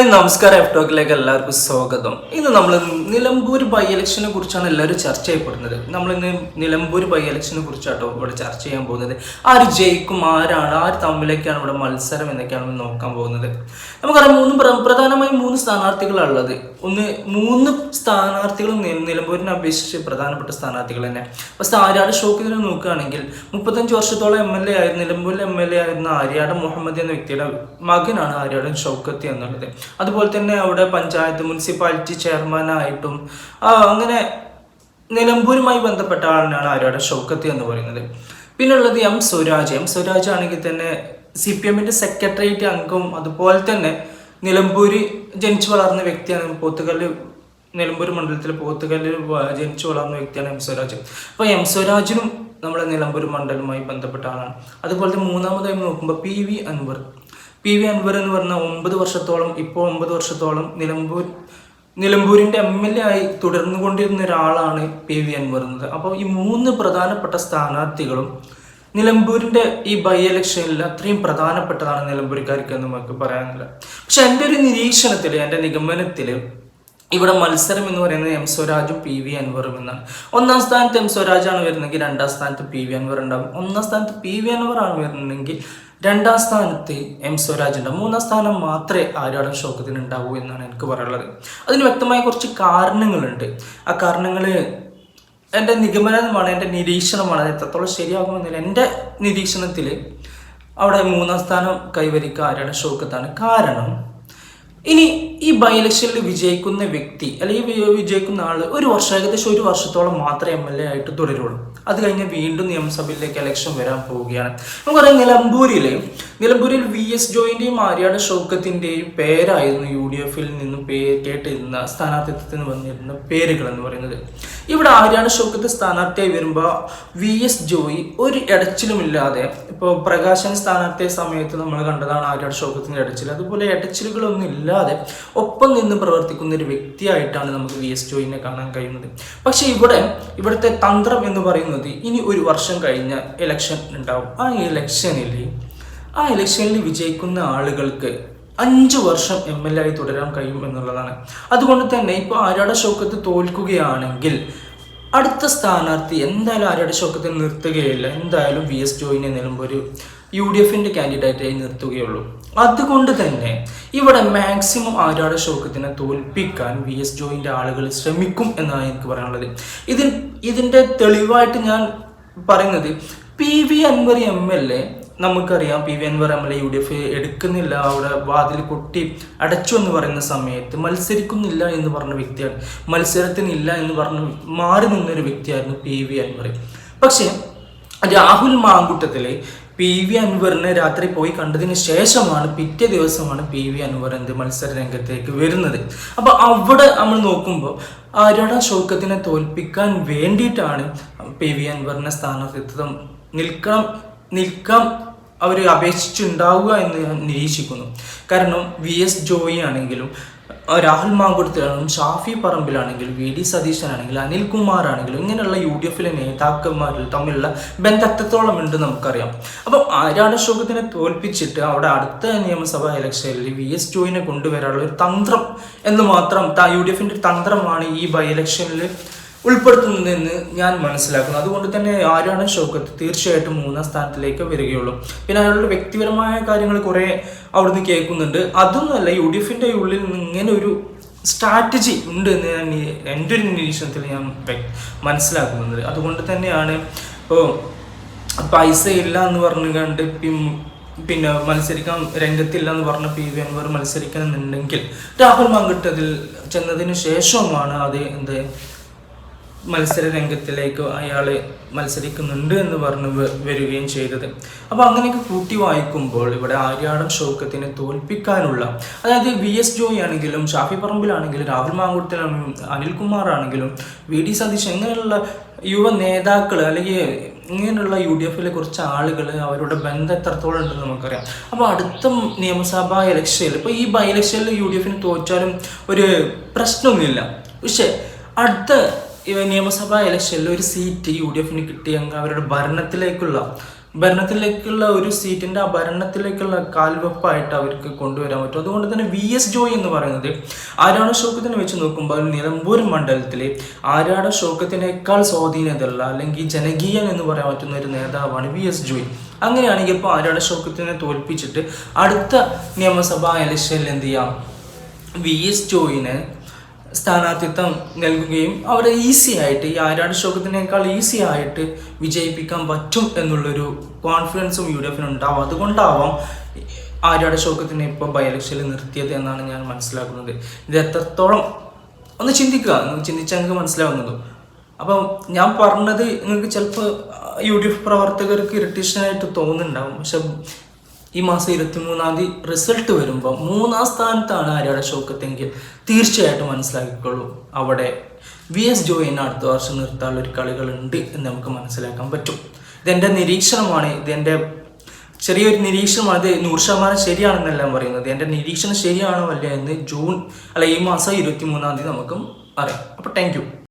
നമസ്കാരം. എഫ് ടോക്കിലേക്ക് എല്ലാവർക്കും സ്വാഗതം. ഇന്ന് നമ്മൾ നിലമ്പൂർ ബൈ ഇലക്ഷനെ കുറിച്ചാണ് എല്ലാവരും ചർച്ച ചെയ്യപ്പെടുന്നത്. നമ്മളിന്ന് നിലമ്പൂർ ബൈ ഇലക്ഷനെ കുറിച്ചാട്ടോ ഇവിടെ ചർച്ച ചെയ്യാൻ പോകുന്നത്. ആര് ജയിക്കും, ആര് തമ്മിലേക്കാണ് ഇവിടെ മത്സരം എന്നൊക്കെയാണ് നോക്കാൻ പോകുന്നത്. നമുക്കറിയാം, പ്രധാനമായും മൂന്ന് സ്ഥാനാർത്ഥികളാണുള്ളത്. മൂന്ന് സ്ഥാനാർത്ഥികളും നിലമ്പൂരിനെ അപേക്ഷിച്ച് പ്രധാനപ്പെട്ട സ്ഥാനാർത്ഥികൾ തന്നെ. ഫസ്റ്റ് ആര്യാട് ഷൗക്കത്തിനെ നോക്കുകയാണെങ്കിൽ 35 വർഷത്തോളം MLA ആയിരുന്നു. നിലമ്പൂരിലെ MLA ആയിരുന്ന ആര്യാട് മുഹമ്മദ് എന്ന വ്യക്തിയുടെ മകനാണ് ആര്യാട് ഷൗക്കത്തി എന്നുള്ളത്. അതുപോലെ തന്നെ അവിടെ പഞ്ചായത്ത് മുനിസിപ്പാലിറ്റി ചെയർമാനായിട്ടും അങ്ങനെ നിലമ്പൂരുമായി ബന്ധപ്പെട്ട ആളിനാണ് ആര്യാട് ഷൗക്കത്തി എന്ന് പറയുന്നത്. പിന്നെ ഉള്ളത് എം സ്വരാജ് ആണെങ്കിൽ തന്നെ CPM സെക്രട്ടേറിയറ്റ് അംഗം, അതുപോലെ തന്നെ നിലമ്പൂര് ജനിച്ചു വളർന്ന വ്യക്തിയാണ്. നിലമ്പൂർ മണ്ഡലത്തിലെ പോത്തുകല്ലിൽ ജനിച്ചു വളർന്ന വ്യക്തിയാണ് എം സ്വരാജ്. അപ്പോൾ എം സ്വരാജിനും നമ്മുടെ നിലമ്പൂർ മണ്ഡലവുമായി ബന്ധപ്പെട്ട ആളാണ്. അതുപോലെ മൂന്നാമതായി നോക്കുമ്പോൾ പി വി അൻവർ എന്ന് പറഞ്ഞാൽ 9 വർഷത്തോളം നിലമ്പൂരിൻ്റെ MLA ആയി തുടർന്നുകൊണ്ടിരുന്ന ഒരാളാണ് പി വി അൻവർ എന്നത്. അപ്പോൾ ഈ മൂന്ന് പ്രധാനപ്പെട്ട സ്ഥാനാർത്ഥികളും നിലമ്പൂരിൻ്റെ ഈ ബൈ ഇലക്ഷനിൽ അത്രയും പ്രധാനപ്പെട്ടതാണ് നിലമ്പൂർക്കാർക്ക് എന്ന് നമുക്ക് പറയാനില്ല. പക്ഷെ എൻ്റെ ഒരു നിരീക്ഷണത്തിൽ, എൻ്റെ നിഗമനത്തിൽ ഇവിടെ മത്സരം എന്ന് പറയുന്നത് എം സ്വരാജും പി വി അൻവറും എന്നാണ്. 1-ാം സ്ഥാനത്ത് എം സ്വരാജാണ് വരുന്നതെങ്കിൽ 2-ാം സ്ഥാനത്ത് പി വി അൻവർ ഉണ്ടാകും. 1-ാം സ്ഥാനത്ത് പി വി അൻവർ ആണ് വരുന്നതെങ്കിൽ 2-ാം സ്ഥാനത്ത് എം സ്വരാജ് ഉണ്ടാകും. 3-ാം സ്ഥാനം മാത്രമേ ആര്യാട് ഷൗക്കത്തിന് ഉണ്ടാവൂ എന്നാണ് എനിക്ക് പറയാനുള്ളത്. അതിന് വ്യക്തമായ കുറച്ച് കാരണങ്ങളുണ്ട്. ആ കാരണങ്ങൾ എൻ്റെ നിഗമനമാണ്, എൻ്റെ നിരീക്ഷണമാണ്. അത് എത്രത്തോളം ശരിയാകുമെന്നില്ല. എൻ്റെ നിരീക്ഷണത്തിൽ അവിടെ 3-ാം സ്ഥാനം കൈവരിക്കുക ആര്യാട് ഷൗക്കത്താണ്. കാരണം ഇനി ഈ ബൈ ഇലക്ഷനിൽ വിജയിക്കുന്ന വ്യക്തി അല്ലെങ്കിൽ വിജയിക്കുന്ന ആൾ ഏകദേശം ഒരു വർഷത്തോളം മാത്രമേ MLA ആയിട്ട് തുടരുള്ളൂ. അത് കഴിഞ്ഞ് വീണ്ടും നിയമസഭയിലേക്ക് ഇലക്ഷൻ വരാൻ പോവുകയാണ്. നമുക്കറിയാം, നിലമ്പൂരിൽ VS ജോയിൻ്റെയും ആര്യാട് ഷൗക്കത്തിൻ്റെയും പേരായിരുന്നു UDF നിന്നും കേട്ടിരുന്ന സ്ഥാനാർത്ഥിത്വത്തിന് വന്നിരുന്ന പേരുകൾ എന്ന് പറയുന്നത്. ഇവിടെ ആര്യാട് ഷൗക്കത്ത് സ്ഥാനാർത്ഥിയായി വരുമ്പോൾ VS ജോയി ഒരു ഇടച്ചിലുമില്ലാതെ, ഇപ്പോൾ പ്രകാശൻ സ്ഥാനാർത്ഥിയ സമയത്ത് നമ്മൾ കണ്ടതാണ് ആര്യാട് ഷൗക്കത്തിൻ്റെ ഇടച്ചിൽ. അതുപോലെ ഇടച്ചിലുകളൊന്നും ഇല്ലാതെ ഒപ്പം നിന്ന് പ്രവർത്തിക്കുന്ന ഒരു വ്യക്തിയായിട്ടാണ് നമുക്ക് VS ജോയിനെ കാണാൻ കഴിയുന്നത്. പക്ഷെ ഇവിടുത്തെ തന്ത്രം എന്ന് പറയുന്നത്, ഇനി ഒരു വർഷം കഴിഞ്ഞ ഇലക്ഷൻ ഉണ്ടാവും. ആ ഇലക്ഷനിൽ വിജയിക്കുന്ന ആളുകൾക്ക് 5 വർഷം MLA ആയി തുടരാൻ കഴിയും എന്നുള്ളതാണ്. അതുകൊണ്ട് തന്നെ ഇപ്പോൾ ആര്യാട് ഷൗക്കത്ത് തോൽക്കുകയാണെങ്കിൽ അടുത്ത സ്ഥാനാർത്ഥി എന്തായാലും ആര്യാട് ഷൗക്കത്ത് നിർത്തുകയില്ല. എന്തായാലും VS ജോയിനെ നിലമ്പൂർ UDF കാൻഡിഡേറ്റായി നിർത്തുകയുള്ളൂ. അതുകൊണ്ട് തന്നെ ഇവിടെ മാക്സിമം ആര്യാട് ഷൗക്കത്തിനെ തോൽപ്പിക്കാൻ VS ജോയിൻ്റെ ആളുകൾ ശ്രമിക്കും എന്നാണ് എനിക്ക് പറയാനുള്ളത്. ഇതിൻ്റെ തെളിവായിട്ട് ഞാൻ പറയുന്നത്, പി വി അൻവർ MLA, നമുക്കറിയാം P V Anvar MLA UDF എടുക്കുന്നില്ല, അവിടെ വാതിൽ കൊട്ടി അടച്ചു എന്ന് പറയുന്ന സമയത്ത് മത്സരിക്കുന്നില്ല എന്ന് പറഞ്ഞ വ്യക്തിയാണ്. മത്സരത്തിനില്ല എന്ന് പറഞ്ഞ് മാറി നിന്നൊരു വ്യക്തിയായിരുന്നു പി വി അൻവർ. പക്ഷേ രാഹുൽ മാങ്കൂട്ടത്തിലെ പി വി അൻവറിനെ രാത്രി പോയി കണ്ടതിന് ശേഷമാണ്, പിറ്റേ ദിവസമാണ് പി വി അൻവർ മത്സര രംഗത്തേക്ക് വരുന്നത്. അപ്പോൾ അവിടെ നമ്മൾ നോക്കുമ്പോൾ ആര്യാട് ഷൗക്കത്തിനെ തോൽപ്പിക്കാൻ വേണ്ടിയിട്ടാണ് പി വി അൻവറിനെ സ്ഥാനാർത്ഥിത്വം നിൽക്കാം അവർ അപേക്ഷിച്ചുണ്ടാവുക എന്ന് ഞാൻ നിരീക്ഷിക്കുന്നു. കാരണം VS ജോയി ആണെങ്കിലും രാഹുൽ മാങ്കൂട്ടത്തിലാണെങ്കിലും ഷാഫി പറമ്പിലാണെങ്കിലും VD സതീശനാണെങ്കിലും അനിൽകുമാർ ആണെങ്കിലും ഇങ്ങനെയുള്ള UDF നേതാക്കന്മാരിൽ തമ്മിലുള്ള ബന്ധം എത്രത്തോളം ഉണ്ട് നമുക്കറിയാം. അപ്പം ആര്യാട് ഷൗക്കത്തിനെ തോൽപ്പിച്ചിട്ട് അവിടെ അടുത്ത നിയമസഭാ ഇലക്ഷനിൽ VS ജോയിനെ കൊണ്ടുവരാനുള്ള ഒരു തന്ത്രം എന്ന് മാത്രം UDF തന്ത്രമാണ് ഈ ബൈ ഇലക്ഷനിൽ ഉൾപ്പെടുത്തുന്നതെന്ന് ഞാൻ മനസ്സിലാക്കുന്നു. അതുകൊണ്ട് തന്നെ ആര്യാട് ഷൗക്കത്ത് തീർച്ചയായിട്ടും 3-ാം സ്ഥാനത്തിലേക്ക് വരികയുള്ളൂ. പിന്നെ അയാളുടെ വ്യക്തിപരമായ കാര്യങ്ങൾ കുറേ അവിടുന്ന് കേൾക്കുന്നുണ്ട്. അതൊന്നുമല്ല, UDF ഉള്ളിൽ നിന്ന് ഇങ്ങനെ ഒരു സ്ട്രാറ്റജി ഉണ്ട് എന്ന് എൻ്റെ ഒരു നിരീക്ഷണത്തിൽ ഞാൻ മനസ്സിലാക്കുന്നത്. അതുകൊണ്ട് തന്നെയാണ് ഇപ്പോൾ പൈസ ഇല്ല എന്ന് പറഞ്ഞു കണ്ട് പിന്നെ മത്സരിക്കാൻ രംഗത്തില്ല എന്ന് പറഞ്ഞ പി വി അൻവർ മത്സരിക്കണമെന്നുണ്ടെങ്കിൽ രാഹുൽ മാങ്കൂട്ടത്തിൽ ചെന്നതിന് ശേഷമാണ് അത് മത്സര രംഗത്തിലേക്ക് അയാൾ മത്സരിക്കുന്നുണ്ട് എന്ന് പറഞ്ഞ് വരികയും ചെയ്തത്. അപ്പോൾ അങ്ങനെയൊക്കെ കൂട്ടി വായിക്കുമ്പോൾ ഇവിടെ ആര്യാട് ഷൗക്കത്തിനെ തോൽപ്പിക്കാനുള്ള, അതായത് VS ജോയി ആണെങ്കിലും ഷാഫി പറമ്പിലാണെങ്കിലും രാഹുൽ മാങ്കൂട്ടത്തിലാണെങ്കിലും അനിൽകുമാർ ആണെങ്കിലും VD സതീശൻ, ഇങ്ങനെയുള്ള യുവ നേതാക്കൾ അല്ലെങ്കിൽ ഇങ്ങനെയുള്ള UDF കുറച്ച് ആളുകൾ അവരുടെ ബന്ധം എത്രത്തോളം ഉണ്ടെന്ന് നമുക്കറിയാം. അപ്പോൾ അടുത്ത നിയമസഭാ ഇലക്ഷനിൽ, ഇപ്പോൾ ഈ ബൈ ഇലക്ഷനിൽ UDF തോറ്റാലും ഒരു പ്രശ്നമൊന്നുമില്ല. പക്ഷേ അടുത്ത നിയമസഭാ ഇലക്ഷനിൽ ഒരു സീറ്റ് UDF കിട്ടിയെങ്കിൽ അവരുടെ ഭരണത്തിലേക്കുള്ള ഒരു സീറ്റിൻ്റെ ആ ഭരണത്തിലേക്കുള്ള കാൽവെപ്പായിട്ട് അവർക്ക് കൊണ്ടുവരാൻ പറ്റും. അതുകൊണ്ട് തന്നെ VS ജോയ് എന്ന് പറയുന്നത് ആര്യാടൻ ഷൗക്കത്തിനെ വെച്ച് നോക്കുമ്പോൾ നിലമ്പൂർ മണ്ഡലത്തിൽ ആര്യാടൻ ഷൗക്കത്തിനേക്കാൾ സ്വാധീനതയുള്ള അല്ലെങ്കിൽ ജനകീയൻ എന്ന് പറയാൻ പറ്റുന്ന ഒരു നേതാവാണ് VS ജോയ്. അങ്ങനെയാണെങ്കിൽ ഇപ്പോൾ ആര്യാടൻ ഷൗക്കത്തിനെ തോൽപ്പിച്ചിട്ട് അടുത്ത നിയമസഭാ ഇലക്ഷനിൽ എന്ത് ചെയ്യാം, VS ജോയിനെ സ്ഥാനാർത്ഥിത്വം നൽകുകയും അവരെ ഈസി ആയിട്ട് ഈ ആര്യാടൻ ഷൗക്കത്തിനേക്കാൾ ഈസി ആയിട്ട് വിജയിപ്പിക്കാൻ പറ്റും എന്നുള്ളൊരു കോൺഫിഡൻസും UDF ഉണ്ടാവും. അതുകൊണ്ടാവാം ആര്യാടൻ ഷൗക്കത്തിനെ ഇപ്പോൾ ബൈ ഇലക്ഷനിൽ നിർത്തിയത് എന്നാണ് ഞാൻ മനസ്സിലാക്കുന്നത്. ഇത് എത്രത്തോളം ഒന്ന് ചിന്തിച്ചാൽ നിങ്ങൾക്ക് മനസ്സിലാവുന്നത്. അപ്പം ഞാൻ പറഞ്ഞത് നിങ്ങൾക്ക് ചിലപ്പോൾ UDF പ്രവർത്തകർക്ക് ഇറിറ്റേഷനായിട്ട് തോന്നുന്നുണ്ടാവും. പക്ഷെ ഈ മാസം 23-ാം തീയതി റിസൾട്ട് വരുമ്പോൾ 3-ാം സ്ഥാനത്താണ് ആര്യാടൻ ഷൗക്കത്തെങ്കിൽ തീർച്ചയായിട്ടും മനസ്സിലാക്കിക്കൊള്ളൂ, അവിടെ VS ജോയിനെ അടുത്ത വർഷം നിർത്താനുള്ള ഒരു കളികളുണ്ട് എന്ന് നമുക്ക് മനസ്സിലാക്കാൻ പറ്റും. ഇതെൻ്റെ നിരീക്ഷണമാണ്, ഇതെൻ്റെ ചെറിയൊരു നിരീക്ഷണമാണ്. ഇത് 100% ശരിയാണെന്നെല്ലാം പറയുന്നത്. എൻ്റെ നിരീക്ഷണം ശരിയാണോ അല്ല എന്ന് ഈ മാസം 23-ാം തീയതി നമുക്ക് അറിയാം. അപ്പോൾ താങ്ക് യു.